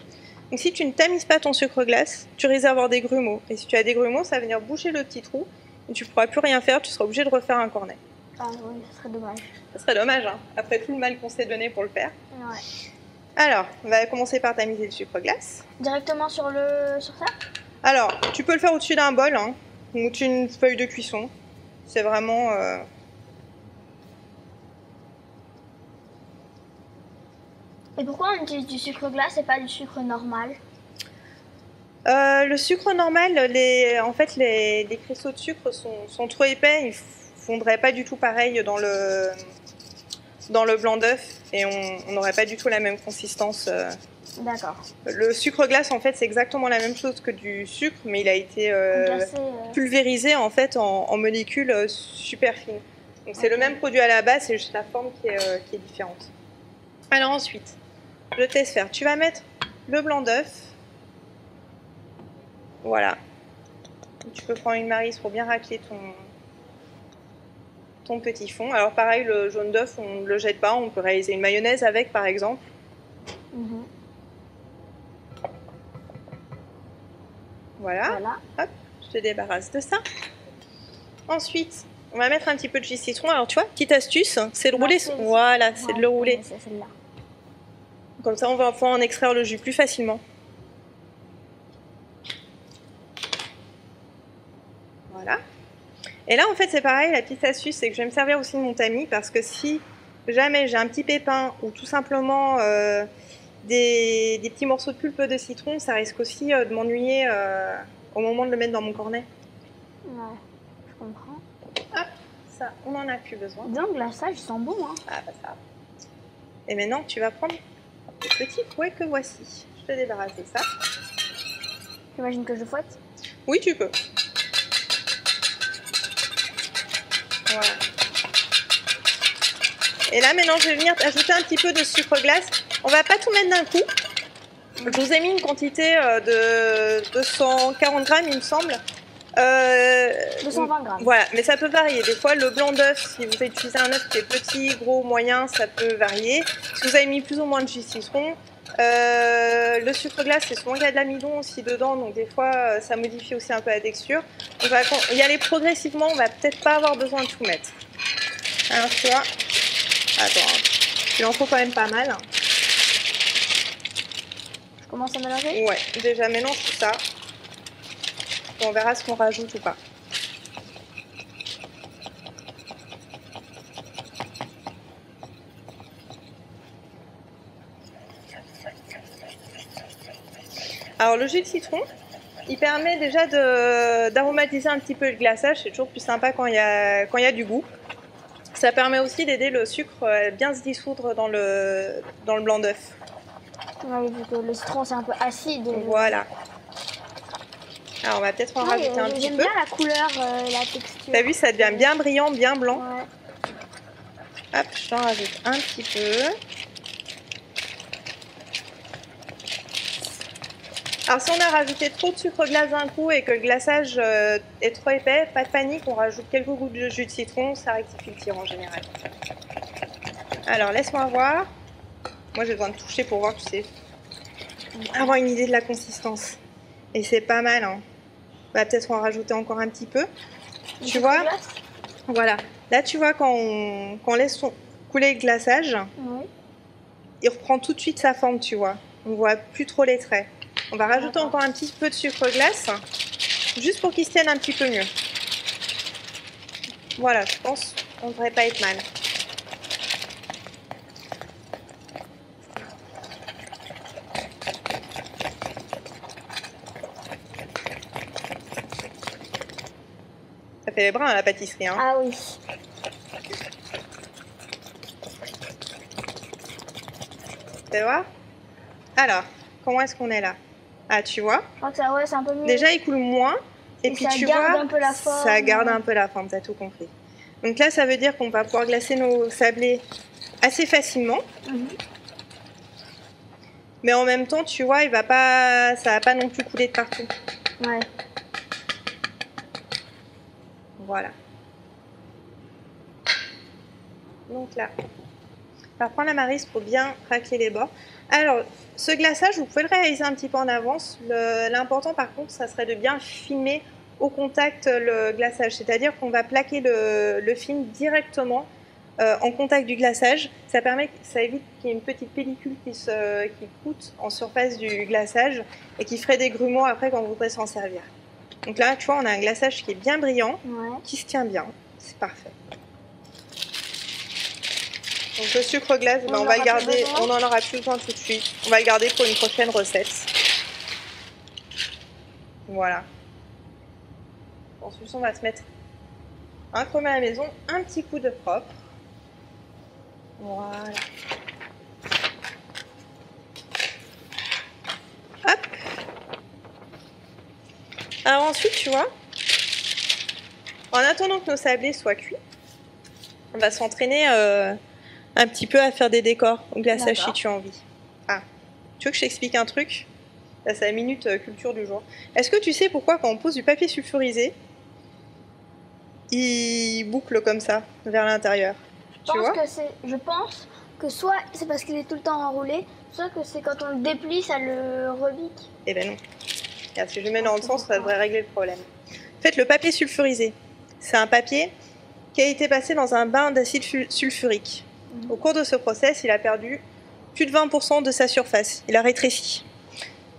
[SPEAKER 1] Donc si tu ne tamises pas ton sucre glace, tu risques d'avoir des grumeaux. Et si tu as des grumeaux, ça va venir boucher le petit trou. Et tu ne pourras plus rien faire, tu seras obligé de refaire un cornet.
[SPEAKER 2] Ah oui, ça serait dommage.
[SPEAKER 1] Ça serait dommage, hein, après tout le mal qu'on s'est donné pour le faire.
[SPEAKER 2] Ouais.
[SPEAKER 1] Alors, on va commencer par tamiser le sucre glace.
[SPEAKER 2] Directement sur ça?
[SPEAKER 1] Alors, tu peux le faire au-dessus d'un bol, hein, ou au-dessus d'une feuille de cuisson. C'est vraiment...
[SPEAKER 2] Et pourquoi on utilise du sucre glace et pas du sucre normal?
[SPEAKER 1] Le sucre normal, en fait, les cristaux de sucre sont trop épais, ils fondraient pas du tout pareil dans le blanc d'œuf et on n'aurait pas du tout la même consistance.
[SPEAKER 2] D'accord.
[SPEAKER 1] Le sucre glace, en fait, c'est exactement la même chose que du sucre, mais il a été pulvérisé en fait en molécules super fines. Donc c'est le même produit à la base, c'est juste la forme qui est différente. Alors ensuite, je te laisse faire. Tu vas mettre le blanc d'œuf. Voilà. Tu peux prendre une maryse pour bien racler ton petit fond. Alors pareil, le jaune d'œuf, on ne le jette pas. On peut réaliser une mayonnaise avec, par exemple. Voilà. Hop, je te débarrasse de ça. Ensuite, on va mettre un petit peu de jus de citron. Alors tu vois, petite astuce, c'est de rouler. Voilà, c'est de le rouler. Comme ça, on va pouvoir en extraire le jus plus facilement. Voilà. Et là, en fait, c'est pareil. La petite astuce, c'est que je vais me servir aussi de mon tamis parce que si jamais j'ai un petit pépin ou tout simplement des petits morceaux de pulpe de citron, ça risque aussi de m'ennuyer au moment de le mettre dans mon cornet.
[SPEAKER 2] Ouais, je comprends.
[SPEAKER 1] Hop, ça, on n'en a plus besoin.
[SPEAKER 2] Donc, le glaçage, il sent bon, hein.
[SPEAKER 1] Ah, bah ça. Et maintenant, tu vas prendre le petit fouet que voici. Je te débarrasse de ça.
[SPEAKER 2] J'imagine que je fouette.
[SPEAKER 1] Oui, tu peux. Voilà. Et là, maintenant, je vais venir ajouter un petit peu de sucre glace. On va pas tout mettre d'un coup. Je vous ai mis une quantité de 240 grammes, il me semble.
[SPEAKER 2] 220 grammes.
[SPEAKER 1] Voilà, mais ça peut varier. Des fois, le blanc d'œuf, si vous utilisez un œuf qui est petit, gros, moyen, ça peut varier. Si vous avez mis plus ou moins de jus de citron, le sucre glace, c'est souvent qu'il y a de l'amidon aussi dedans, donc des fois, ça modifie aussi un peu la texture. On va y aller progressivement, on va peut-être pas avoir besoin de tout mettre. Alors, tu vois, attends, il en faut quand même pas mal.
[SPEAKER 2] Je commence à mélanger?
[SPEAKER 1] Ouais, déjà mélange tout ça. On verra ce qu'on rajoute ou pas. Alors le jus de citron, il permet déjà d'aromatiser un petit peu le glaçage. C'est toujours plus sympa quand il y a du goût. Ça permet aussi d'aider le sucre à bien se dissoudre dans le blanc d'œuf.
[SPEAKER 2] Oui, vu que le citron c'est un peu acide.
[SPEAKER 1] Voilà. Alors on va peut-être en rajouter un petit peu.
[SPEAKER 2] J'aime bien la couleur, la texture.
[SPEAKER 1] T'as vu, ça devient bien brillant, bien blanc.
[SPEAKER 2] Ouais.
[SPEAKER 1] Hop, je t'en rajoute un petit peu. Alors si on a rajouté trop de sucre glace d'un coup et que le glaçage est trop épais, pas de panique, on rajoute quelques gouttes de jus de citron, ça rectifie le tir en général. Alors laisse-moi voir. Moi j'ai besoin de toucher pour voir, tu sais, avoir une idée de la consistance. Et c'est pas mal, hein. On va peut-être en rajouter encore un petit peu. Tu vois, voilà. Là tu vois quand on laisse couler le glaçage, il reprend tout de suite sa forme, tu vois. On voit plus trop les traits. On va rajouter encore un petit peu de sucre glace, juste pour qu'il se tienne un petit peu mieux. Voilà, je pense qu'on ne devrait pas être mal. Ça fait les brins à la pâtisserie, hein.
[SPEAKER 2] Ah oui.
[SPEAKER 1] Tu vas voir? Alors, comment est-ce qu'on est là? Ah, tu vois?
[SPEAKER 2] Je crois que ça, ouais, c'est un peu mieux.
[SPEAKER 1] Déjà, il coule moins. Et puis, tu vois,
[SPEAKER 2] un peu la forme.
[SPEAKER 1] Ça garde un peu la forme, t'as tout compris. Donc là, ça veut dire qu'on va pouvoir glacer nos sablés assez facilement. Mais en même temps, tu vois, ça va pas non plus couler de partout.
[SPEAKER 2] Ouais.
[SPEAKER 1] Voilà. Donc là, on va prendre la maryse pour bien racler les bords. Alors, ce glaçage, vous pouvez le réaliser un petit peu en avance. L'important, par contre, ça serait de bien filmer au contact le glaçage. C'est-à-dire qu'on va plaquer le film directement en contact du glaçage. Ça évite qu'il y ait une petite pellicule qui coûte en surface du glaçage et qui ferait des grumeaux après quand vous voudrez s'en servir. Donc là, tu vois, on a un glaçage qui est bien brillant, qui se tient bien. C'est parfait. Donc le sucre glace, ben, on va le garder, on n'en aura plus besoin tout de suite. On va le garder pour une prochaine recette. Voilà. Ensuite, on va se mettre un chrome à la maison, un petit coup de propre. Voilà. Hop. Alors ensuite, tu vois, en attendant que nos sablés soient cuits, on va s'entraîner un petit peu à faire des décors au glaçage si tu as envie. Ah, tu veux que je t'explique un truc? Là, c'est la minute culture du jour. Est-ce que tu sais pourquoi quand on pose du papier sulfurisé, il boucle comme ça vers l'intérieur?
[SPEAKER 2] Je pense que soit c'est parce qu'il est tout le temps enroulé, soit que c'est quand on le déplie, ça le rebique.
[SPEAKER 1] Eh ben non. Regarde, si je le mets dans le sens, ça devrait régler le problème. En fait, le papier sulfurisé, c'est un papier qui a été passé dans un bain d'acide sulfurique. Au cours de ce process, il a perdu plus de 20% de sa surface. Il a rétréci.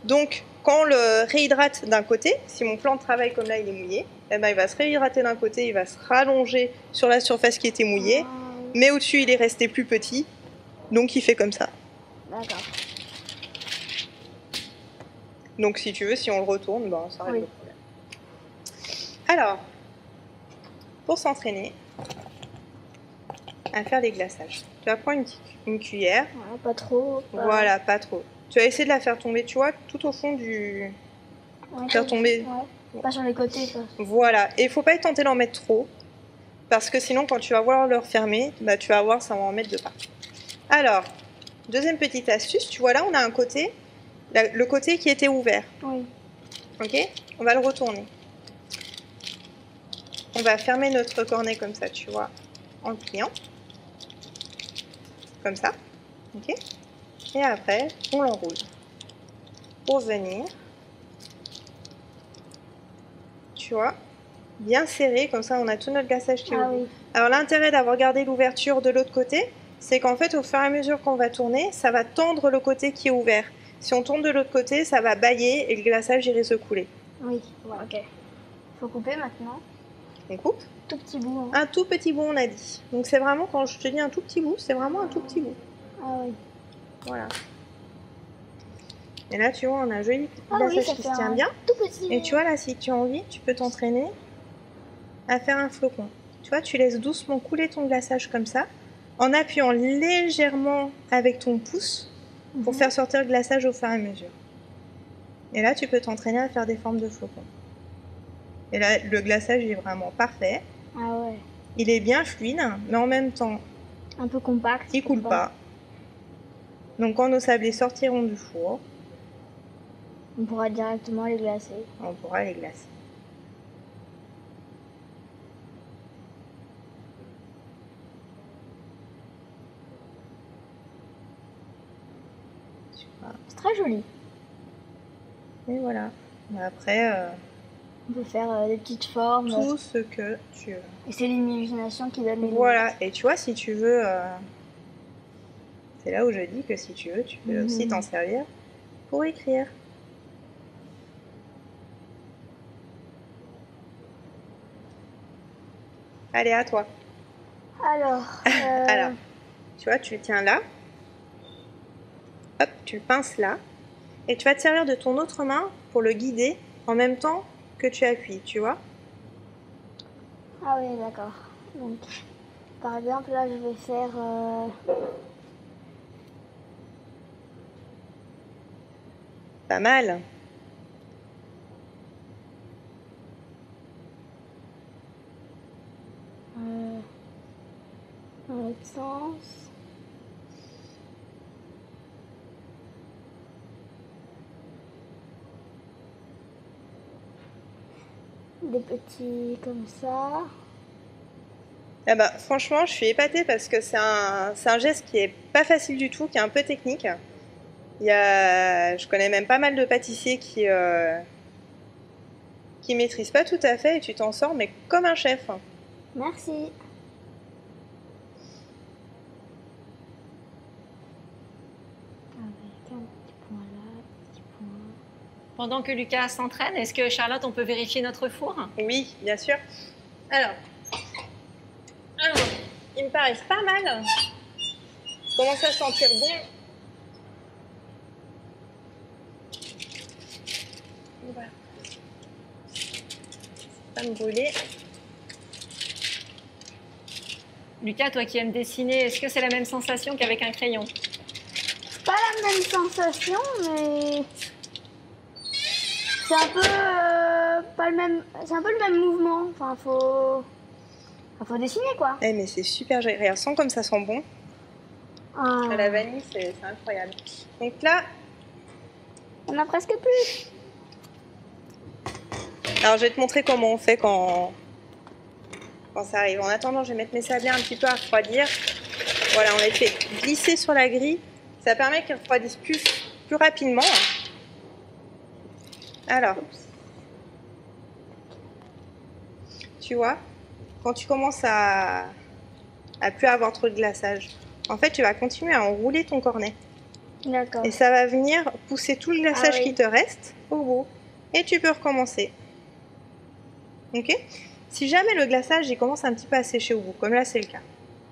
[SPEAKER 1] Donc, quand on le réhydrate d'un côté, si mon plan de travail comme là il est mouillé, eh ben, il va se réhydrater d'un côté, il va se rallonger sur la surface qui était mouillée, mais au-dessus il est resté plus petit, donc il fait comme ça.
[SPEAKER 2] D'accord.
[SPEAKER 1] Donc si tu veux, si on le retourne, ben, ça règle le problème. Alors, pour s'entraîner à faire des glaçages, tu vas prendre une cuillère.
[SPEAKER 2] Voilà, pas trop.
[SPEAKER 1] Voilà, pas trop. Tu vas essayer de la faire tomber, tu vois, tout au fond du... faire tomber.
[SPEAKER 2] Ouais. Pas sur les côtés. Quoi.
[SPEAKER 1] Voilà, et il faut pas être tenté d'en mettre trop, parce que sinon quand tu vas vouloir le refermer, bah, tu vas voir, ça va en mettre de partout. Alors, deuxième petite astuce, tu vois là, on a un côté, le côté qui était ouvert.
[SPEAKER 2] Oui.
[SPEAKER 1] Ok, on va le retourner. On va fermer notre cornet comme ça, tu vois, en le pliant. Comme ça, ok. Et après, on l'enroule pour venir, tu vois, bien serré, comme ça on a tout notre glaçage qui est ouvert.
[SPEAKER 2] Oui.
[SPEAKER 1] Alors l'intérêt d'avoir gardé l'ouverture de l'autre côté, c'est qu'en fait au fur et à mesure qu'on va tourner, ça va tendre le côté qui est ouvert. Si on tourne de l'autre côté, ça va bâiller et le glaçage irait se couler.
[SPEAKER 2] Oui, voilà, ok. Faut couper maintenant.
[SPEAKER 1] On coupe?
[SPEAKER 2] Tout petit bout. Hein.
[SPEAKER 1] Un tout petit bout, on a dit. Donc c'est vraiment, quand je te dis un tout petit bout, c'est vraiment un tout petit bout.
[SPEAKER 2] Ah oui.
[SPEAKER 1] Voilà. Et là, tu vois, on a un joli glaçage qui se tient bien.
[SPEAKER 2] Tout petit.
[SPEAKER 1] Et tu vois, là, si tu as envie, tu peux t'entraîner à faire un flocon. Tu vois, tu laisses doucement couler ton glaçage comme ça, en appuyant légèrement avec ton pouce pour faire sortir le glaçage au fur et à mesure. Et là, tu peux t'entraîner à faire des formes de flocons. Et là, le glaçage est vraiment parfait.
[SPEAKER 2] Ah ouais.
[SPEAKER 1] Il est bien fluide, mais en même temps,
[SPEAKER 2] un peu compact.
[SPEAKER 1] Il coule pas. Donc quand nos sablés sortiront du four,
[SPEAKER 2] on pourra directement les glacer.
[SPEAKER 1] On pourra les glacer.
[SPEAKER 2] C'est très joli.
[SPEAKER 1] Et voilà. Après,
[SPEAKER 2] on peut faire des petites formes.
[SPEAKER 1] Tout ce que tu veux.
[SPEAKER 2] Et c'est l'imagination qui donne les
[SPEAKER 1] Voilà. Et tu vois, si tu veux... c'est là où je dis que si tu veux, tu peux aussi t'en servir pour écrire. Allez, à toi.
[SPEAKER 2] Alors,
[SPEAKER 1] Alors, tu vois, tu le tiens là. Hop, tu le pinces là. Et tu vas te servir de ton autre main pour le guider en même temps que tu appuies, tu vois.
[SPEAKER 2] Ah oui, d'accord. Donc, par exemple, là, je vais faire...
[SPEAKER 1] Pas mal.
[SPEAKER 2] Dans l'autre sens. Des petits comme ça.
[SPEAKER 1] Ah bah, franchement, je suis épatée parce que c'est un geste qui est pas facile du tout, qui est un peu technique. Je connais même pas mal de pâtissiers qui maîtrisent pas tout à fait et tu t'en sors mais comme un chef.
[SPEAKER 2] Merci. Avec un petit point là, un petit point.
[SPEAKER 3] Pendant que Lucas s'entraîne, est-ce que Charlotte, on peut vérifier notre four?
[SPEAKER 1] Oui, bien sûr. Alors, ils me paraissent pas mal. commence à sentir bon. Voilà. Pas me brûler.
[SPEAKER 3] Lucas, toi qui aimes dessiner, est-ce que c'est la même sensation qu'avec un crayon?
[SPEAKER 2] Pas la même sensation, mais c'est un peu pas le même. C'est un peu le même mouvement. Enfin, faut dessiner quoi.
[SPEAKER 1] Eh, mais c'est super joli. Regarde, sens comme ça sent bon.
[SPEAKER 2] Ah,
[SPEAKER 1] La vanille, c'est incroyable. Donc là,
[SPEAKER 2] on a presque plus.
[SPEAKER 1] alors je vais te montrer comment on fait quand ça arrive. En attendant, je vais mettre mes sablés un petit peu à refroidir. Voilà, on les fait glisser sur la grille. Ça permet qu'ils refroidissent plus rapidement. Alors, tu vois, quand tu commences à plus avoir trop de glaçage, en fait, tu vas continuer à enrouler ton cornet.
[SPEAKER 2] D'accord.
[SPEAKER 1] Et ça va venir pousser tout le glaçage
[SPEAKER 2] Ah oui.
[SPEAKER 1] qui te reste au bout. Et tu peux recommencer. Ok? Si jamais le glaçage il commence un petit peu à sécher au bout, comme là c'est le cas,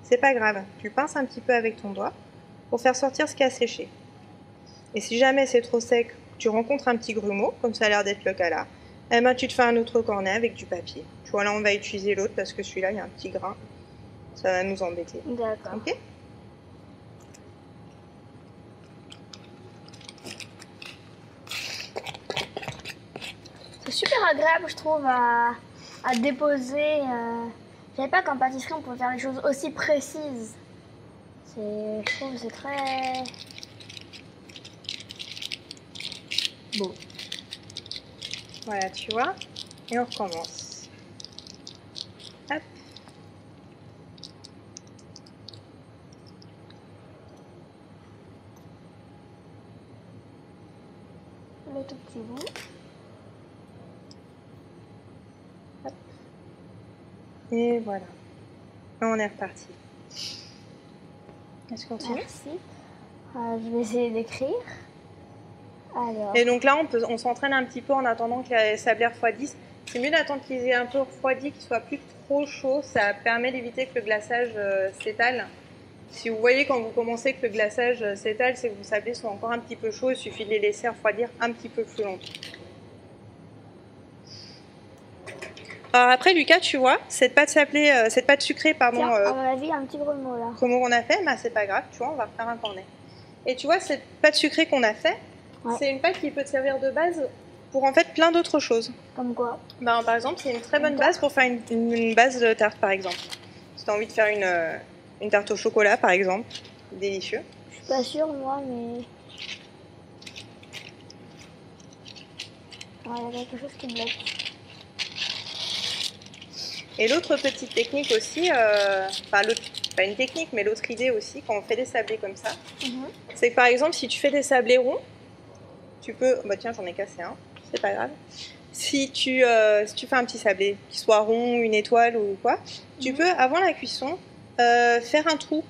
[SPEAKER 1] c'est pas grave. Tu pinces un petit peu avec ton doigt pour faire sortir ce qui a séché. Et si jamais c'est trop sec, tu rencontres un petit grumeau, comme ça a l'air d'être le cas là, eh ben, tu te fais un autre cornet avec du papier. Tu vois, là on va utiliser l'autre parce que celui-là il y a un petit grain. Ça va nous embêter.
[SPEAKER 2] D'accord.
[SPEAKER 1] Ok?
[SPEAKER 2] C'est super agréable, je trouve, à déposer. Je savais pas qu'en pâtisserie on pouvait faire les choses aussi précises. Je trouve que c'est très beau.
[SPEAKER 1] Voilà, tu vois. Et on recommence. Hop.
[SPEAKER 2] Le tout petit bout.
[SPEAKER 1] Et voilà. On est reparti. Est-ce qu'on continue?
[SPEAKER 2] Merci. Je vais essayer d'écrire. Alors.
[SPEAKER 1] Et donc là, on s'entraîne un petit peu en attendant que les sablés refroidissent. C'est mieux d'attendre qu'ils aient un peu refroidi, qu'ils soient plus trop chauds. Ça permet d'éviter que le glaçage s'étale. Si vous voyez quand vous commencez que le glaçage s'étale, c'est que vos sablés sont encore un petit peu chauds. Il suffit de les laisser refroidir un petit peu plus longtemps. Alors après, Lucas, tu vois, cette pâte sucrée, pardon,
[SPEAKER 2] Tiens, à mon avis, un petit grumeau là.
[SPEAKER 1] comment on a fait, bah, c'est pas grave, tu vois, on va refaire un cornet. Et tu vois, cette pâte sucrée qu'on a fait,
[SPEAKER 2] Ouais.
[SPEAKER 1] c'est une pâte qui peut te servir de base pour en fait plein d'autres choses.
[SPEAKER 2] Comme quoi?
[SPEAKER 1] Bah, par exemple, c'est une très bonne base pour faire une base de tarte, par exemple. Si tu as envie de faire une tarte au chocolat, par exemple, délicieux.
[SPEAKER 2] Je suis pas sûre, moi, mais. Il y a quelque chose qui bloque.
[SPEAKER 1] Et l'autre petite technique aussi, pas une technique, mais l'autre idée aussi, quand on fait des sablés comme ça, c'est que par exemple, si tu fais des sablés ronds, tu peux. Bah tiens, j'en ai cassé un, c'est pas grave. Si tu fais un petit sablé, qu'il soit rond, une étoile ou quoi, tu peux, avant la cuisson, faire un trou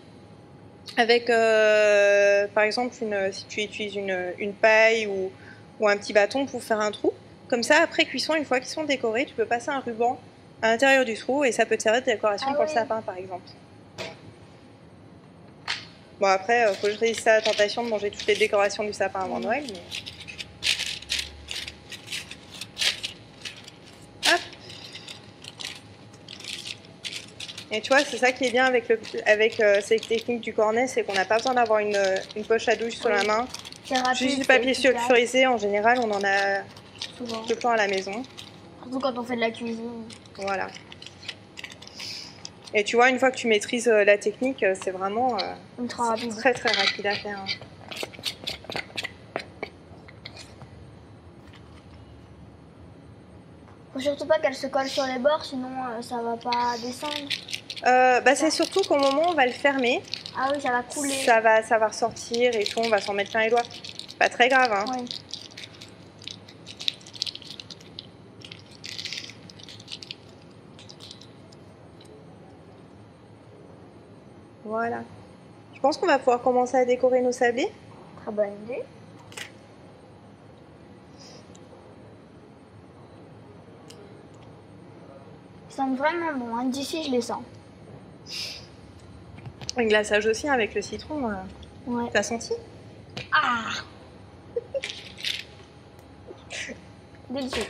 [SPEAKER 1] avec, par exemple, si tu utilises une paille ou un petit bâton pour faire un trou. Comme ça, après cuisson, une fois qu'ils sont décorés, tu peux passer un ruban à l'intérieur du trou et ça peut te servir de décoration pour le sapin, par exemple. Bon, après, faut que je résiste à la tentation de manger toutes les décorations du sapin avant Noël, mais... Hop. Et tu vois, c'est ça qui est bien avec cette technique du cornet, c'est qu'on n'a pas besoin d'avoir une poche à douche sur la main. Juste du papier sulfurisé, en général, on en a
[SPEAKER 2] souvent
[SPEAKER 1] tout le temps à la maison.
[SPEAKER 2] Surtout quand on fait de la cuisine.
[SPEAKER 1] Voilà. Et tu vois, une fois que tu maîtrises la technique, c'est vraiment très très rapide à faire.
[SPEAKER 2] Faut surtout pas qu'elle se colle sur les bords, sinon ça va pas descendre.
[SPEAKER 1] C'est surtout qu'au moment où on va le fermer,
[SPEAKER 2] ah oui, ça va couler.
[SPEAKER 1] Ça va ressortir et tout, on va s'en mettre plein les doigts. C'est pas très grave, hein.
[SPEAKER 2] Oui.
[SPEAKER 1] Voilà. Je pense qu'on va pouvoir commencer à décorer nos sablés.
[SPEAKER 2] Très bonne idée. Ils sentent vraiment bon, hein. D'ici je les sens.
[SPEAKER 1] Un glaçage aussi avec le citron.
[SPEAKER 2] Ouais.
[SPEAKER 1] T'as senti?
[SPEAKER 2] Ah. Délicieux.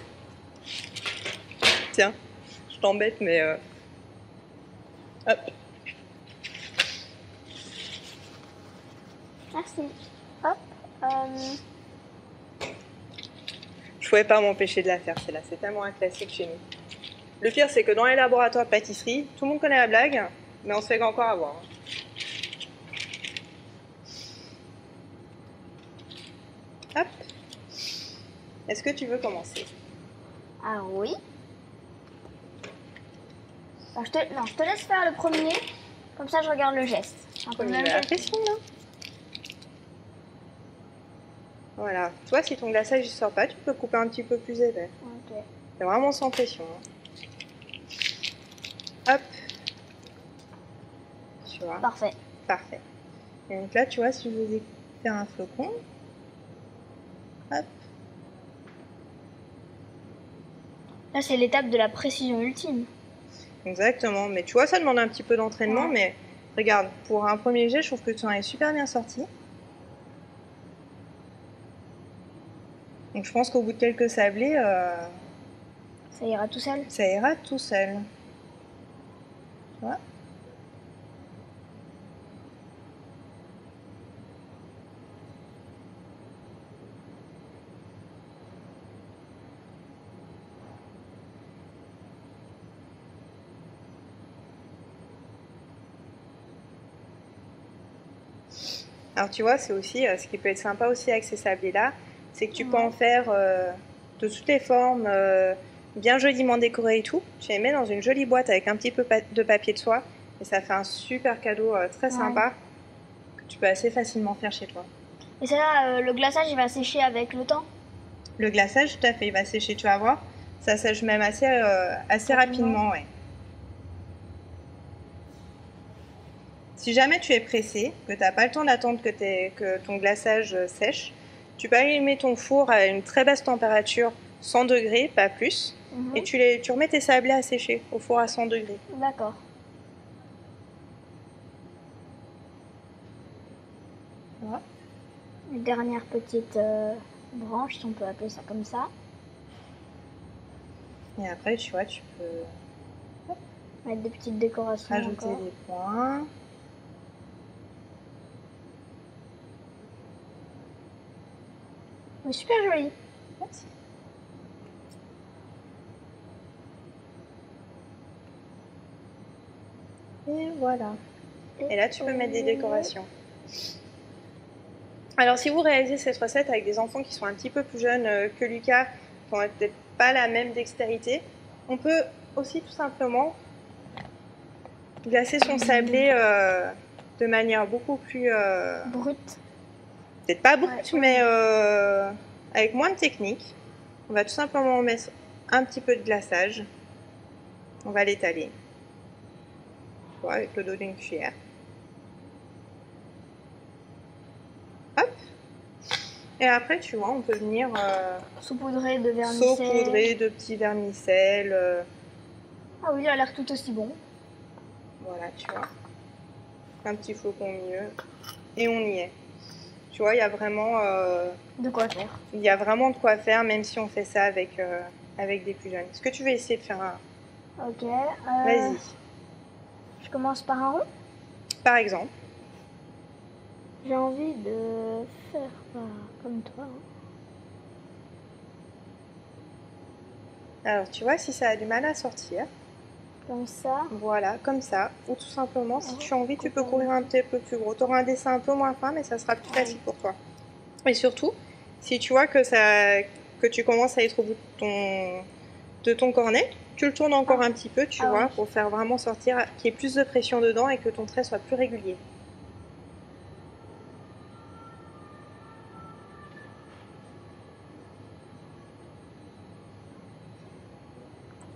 [SPEAKER 1] Tiens, je t'embête, mais hop.
[SPEAKER 2] Merci. Hop.
[SPEAKER 1] Je pouvais pas m'empêcher de la faire, celle-là. C'est tellement un classique chez nous. Le pire, c'est que dans les laboratoires de pâtisserie, tout le monde connaît la blague, mais on se fait encore avoir. Hop. Est-ce que tu veux commencer?
[SPEAKER 2] Ah oui. Bon, je te laisse faire le premier. Comme ça, je regarde le geste. Un peu
[SPEAKER 1] Comme
[SPEAKER 2] le même
[SPEAKER 1] la
[SPEAKER 2] geste.
[SPEAKER 1] pression, là. Voilà. Toi, si ton glaçage ne sort pas, tu peux couper un petit peu plus épais.
[SPEAKER 2] Ok.
[SPEAKER 1] C'est vraiment sans pression. Hop. Tu vois.
[SPEAKER 2] Parfait.
[SPEAKER 1] Parfait. Et donc là, tu vois, si je veux faire un flocon. Hop.
[SPEAKER 2] Là, c'est l'étape de la précision ultime.
[SPEAKER 1] Exactement. Mais tu vois, ça demande un petit peu d'entraînement.
[SPEAKER 2] Ouais.
[SPEAKER 1] Mais regarde, pour un premier jet, je trouve que tu en es super bien sorti. Donc je pense qu'au bout de quelques sablés,
[SPEAKER 2] Ça ira tout seul.
[SPEAKER 1] ça ira tout seul. Tu vois? Alors tu vois, c'est aussi ce qui peut être sympa aussi avec ces sablés-là, c'est que tu peux en faire de toutes les formes, bien joliment décorées et tout. Tu les mets dans une jolie boîte avec un petit peu de papier de soie et ça fait un super cadeau très sympa que tu peux assez facilement faire chez toi.
[SPEAKER 2] Et ça, là, le glaçage, il va sécher avec le temps.
[SPEAKER 1] Le glaçage, tout à fait, il va sécher, tu vas voir. Ça sèche même assez rapidement, ouais. Si jamais tu es pressé, que tu n'as pas le temps d'attendre que ton glaçage sèche, tu peux allumer ton four à une très basse température, 100 degrés, pas plus, et tu remets tes sablés à sécher au four à 100 degrés.
[SPEAKER 2] D'accord.
[SPEAKER 1] Voilà.
[SPEAKER 2] Une dernière petite branche, si on peut appeler ça comme ça.
[SPEAKER 1] Et après, tu vois, tu peux
[SPEAKER 2] Mettre des petites décorations
[SPEAKER 1] rajouter
[SPEAKER 2] encore.
[SPEAKER 1] des points.
[SPEAKER 2] Mais super joli.
[SPEAKER 1] Merci. Et voilà. Et là, tu peux mettre des décorations. Alors, si vous réalisez cette recette avec des enfants qui sont un petit peu plus jeunes que Lucas, qui n'ont peut-être pas la même dextérité, on peut aussi tout simplement glacer son sablé de manière beaucoup plus...
[SPEAKER 2] Brute.
[SPEAKER 1] Peut-être pas brute, mais avec moins de technique. On va tout simplement mettre un petit peu de glaçage. On va l'étaler. Tu vois, avec le dos d'une cuillère. Hop. Et après, tu vois, on peut venir
[SPEAKER 2] Saupoudré de vermicelle.
[SPEAKER 1] saupoudrer de petits vermicelles.
[SPEAKER 2] Ah oui, il a l'air tout aussi bon.
[SPEAKER 1] Voilà, tu vois. Un petit flocon au milieu. Et on y est. Tu vois, il y a vraiment...
[SPEAKER 2] De quoi faire.
[SPEAKER 1] il y a vraiment de quoi faire, même si on fait ça avec des plus jeunes. Est-ce que tu veux essayer de faire un...
[SPEAKER 2] Ok.
[SPEAKER 1] Vas-y.
[SPEAKER 2] Je commence par un rond.
[SPEAKER 1] Par exemple.
[SPEAKER 2] J'ai envie de faire comme toi.
[SPEAKER 1] Alors, tu vois, si ça a du mal à sortir,
[SPEAKER 2] Comme ça.
[SPEAKER 1] voilà, comme ça. Ou tout simplement, si tu as envie, tu peux courir un petit peu plus gros. Tu auras un dessin un peu moins fin, mais ça sera plus facile pour toi. Et surtout, si tu vois que tu commences à être au bout de ton cornet, tu le tournes encore un petit peu, tu vois, pour faire vraiment sortir, qu'il y ait plus de pression dedans et que ton trait soit plus régulier.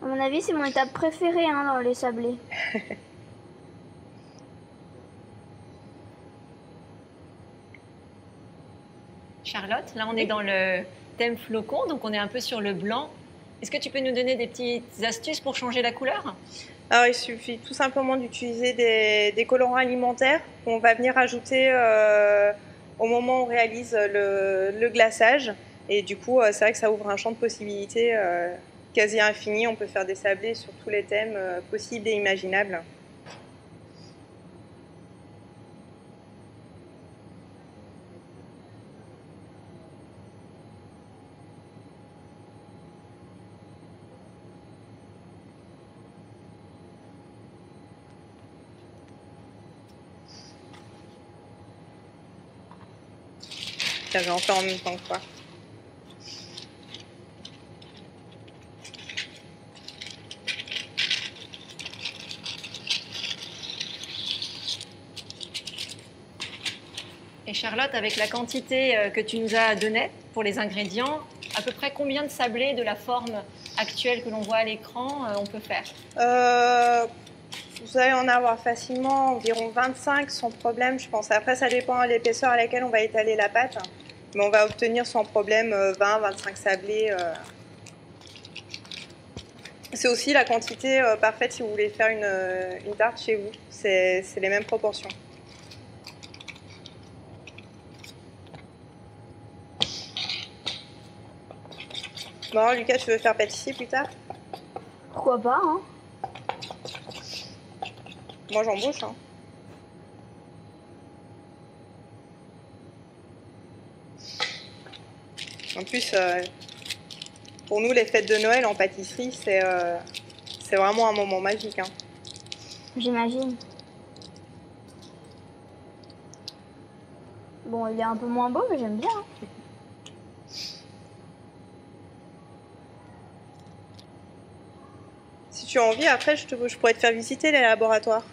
[SPEAKER 2] À mon avis, c'est mon étape préférée dans les sablés.
[SPEAKER 3] Charlotte, là on est dans le thème flocon, donc on est un peu sur le blanc. Est-ce que tu peux nous donner des petites astuces pour changer la couleur?
[SPEAKER 1] Alors, il suffit tout simplement d'utiliser des colorants alimentaires qu'on va venir ajouter au moment où on réalise le glaçage. Et du coup, c'est vrai que ça ouvre un champ de possibilités quasi infini. On peut faire des sablés sur tous les thèmes possibles et imaginables. Tiens, je vais en faire en même temps que toi.
[SPEAKER 3] Et Charlotte, avec la quantité que tu nous as donnée pour les ingrédients, à peu près combien de sablés de la forme actuelle que l'on voit à l'écran on peut faire?
[SPEAKER 1] Vous allez en avoir facilement environ 25 sans problème, je pense. Après, ça dépend de l'épaisseur à laquelle on va étaler la pâte. Mais on va obtenir sans problème 20-25 sablés. C'est aussi la quantité parfaite si vous voulez faire une tarte chez vous. C'est les mêmes proportions. Bon, Lucas, tu veux faire pâtissier plus tard?
[SPEAKER 2] Pourquoi pas, hein?
[SPEAKER 1] Moi, j'embauche. Hein. En plus, pour nous, les fêtes de Noël en pâtisserie, c'est vraiment un moment magique. Hein.
[SPEAKER 2] J'imagine. Bon, il est un peu moins beau, mais j'aime bien. Hein.
[SPEAKER 1] Si tu as envie, après, je pourrais te faire visiter les laboratoires.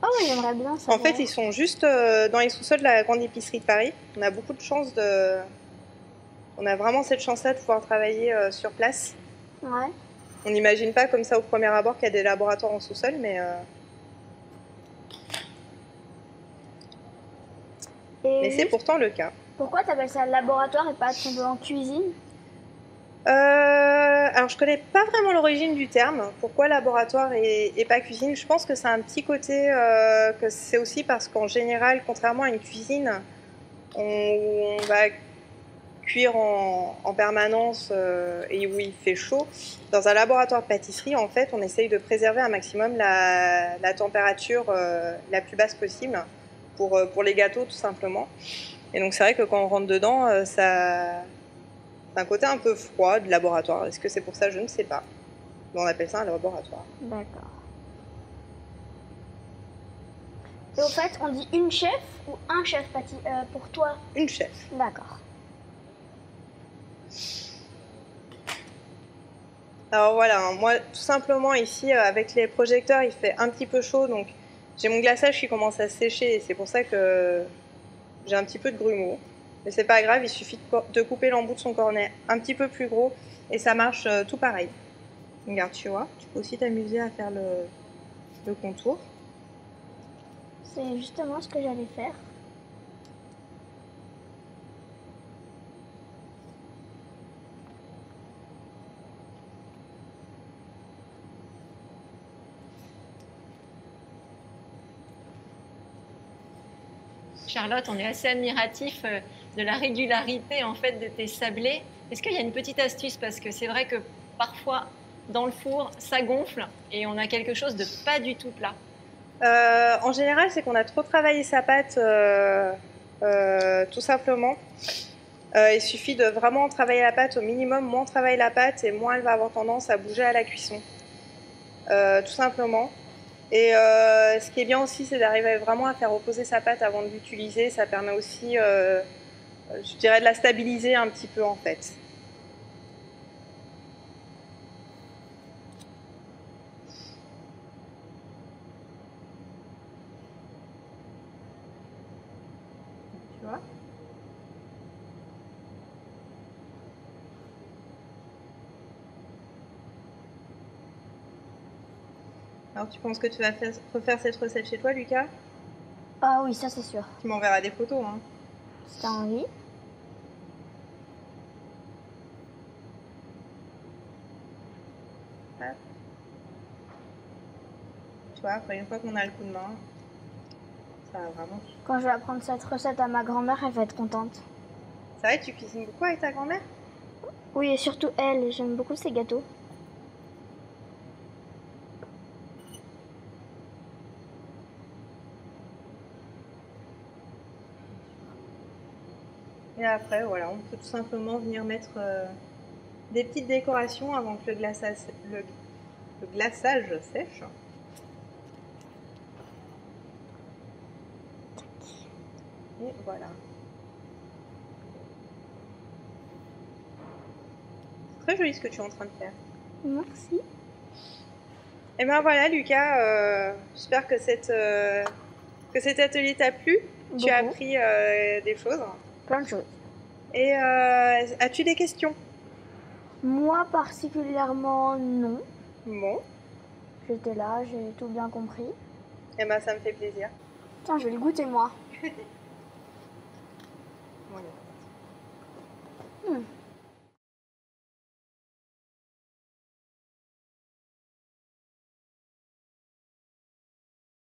[SPEAKER 2] Oh oui, j'aimerais bien ça.
[SPEAKER 1] En fait, ils sont juste dans les sous-sols de la grande épicerie de Paris. On a beaucoup de chance de... On a vraiment cette chance-là de pouvoir travailler sur place.
[SPEAKER 2] Ouais.
[SPEAKER 1] On n'imagine pas comme ça au premier abord qu'il y a des laboratoires en sous-sol, mais c'est pourtant le cas.
[SPEAKER 2] Pourquoi tu appelles ça laboratoire et pas tout simplement cuisine?
[SPEAKER 1] Alors, je connais pas vraiment l'origine du terme. Pourquoi laboratoire et pas cuisine? Je pense que c'est un petit côté que c'est aussi parce qu'en général, contrairement à une cuisine, on va cuire en permanence et où il fait chaud. Dans un laboratoire de pâtisserie, en fait, on essaye de préserver un maximum la température la plus basse possible pour les gâteaux, tout simplement. Et donc, c'est vrai que quand on rentre dedans, ça... C'est un côté un peu froid de laboratoire. Est-ce que c'est pour ça? Je ne sais pas. Mais on appelle ça un laboratoire.
[SPEAKER 2] D'accord. Et au fait, on dit une chef ou un chef pour toi?
[SPEAKER 1] Une chef.
[SPEAKER 2] D'accord.
[SPEAKER 1] Alors voilà, hein, moi tout simplement ici avec les projecteurs il fait un petit peu chaud donc j'ai mon glaçage qui commence à sécher et c'est pour ça que j'ai un petit peu de grumeaux. Mais c'est pas grave, il suffit de couper l'embout de son cornet un petit peu plus gros et ça marche tout pareil. Regarde, tu vois, tu peux aussi t'amuser à faire le contour.
[SPEAKER 2] C'est justement ce que j'allais faire.
[SPEAKER 3] Charlotte, on est assez admiratif de la régularité en fait de tes sablés. Est-ce qu'il y a une petite astuce? Parce que c'est vrai que parfois, dans le four, ça gonfle et on a quelque chose de pas du tout plat.
[SPEAKER 1] En général, c'est qu'on a trop travaillé sa pâte, tout simplement. Il suffit de vraiment travailler la pâte au minimum. Moins on travaille la pâte et moins elle va avoir tendance à bouger à la cuisson. Tout simplement. Et ce qui est bien aussi, c'est d'arriver vraiment à faire reposer sa pâte avant de l'utiliser. Ça permet aussi, je dirais, de la stabiliser un petit peu en fait. Tu vois ? Alors tu penses que tu vas refaire cette recette chez toi, Lucas?
[SPEAKER 2] Ah oui, ça c'est sûr.
[SPEAKER 1] Tu m'enverras des photos, hein.
[SPEAKER 2] Si t'as envie.
[SPEAKER 1] toi, après une fois qu'on a le coup de main, ça va vraiment.
[SPEAKER 2] Quand je vais apprendre cette recette à ma grand-mère, elle va être contente.
[SPEAKER 1] C'est vrai que tu cuisines beaucoup avec ta grand-mère?
[SPEAKER 2] Oui, et surtout elle, j'aime beaucoup ses gâteaux.
[SPEAKER 1] Et après, voilà, on peut tout simplement venir mettre des petites décorations avant que le glaçage sèche. Et voilà. C'est très joli ce que tu es en train de faire.
[SPEAKER 2] Merci.
[SPEAKER 1] Et ben voilà, Lucas, j'espère que que cet atelier t'a plu. Tu as
[SPEAKER 2] Beaucoup.
[SPEAKER 1] appris des choses.
[SPEAKER 2] Plein de choses.
[SPEAKER 1] Et as-tu des questions?
[SPEAKER 2] Moi particulièrement, non.
[SPEAKER 1] Bon,
[SPEAKER 2] J'étais là, j'ai tout bien compris.
[SPEAKER 1] et ben ça me fait plaisir.
[SPEAKER 2] Tiens, je vais le goûter moi.
[SPEAKER 1] Voilà.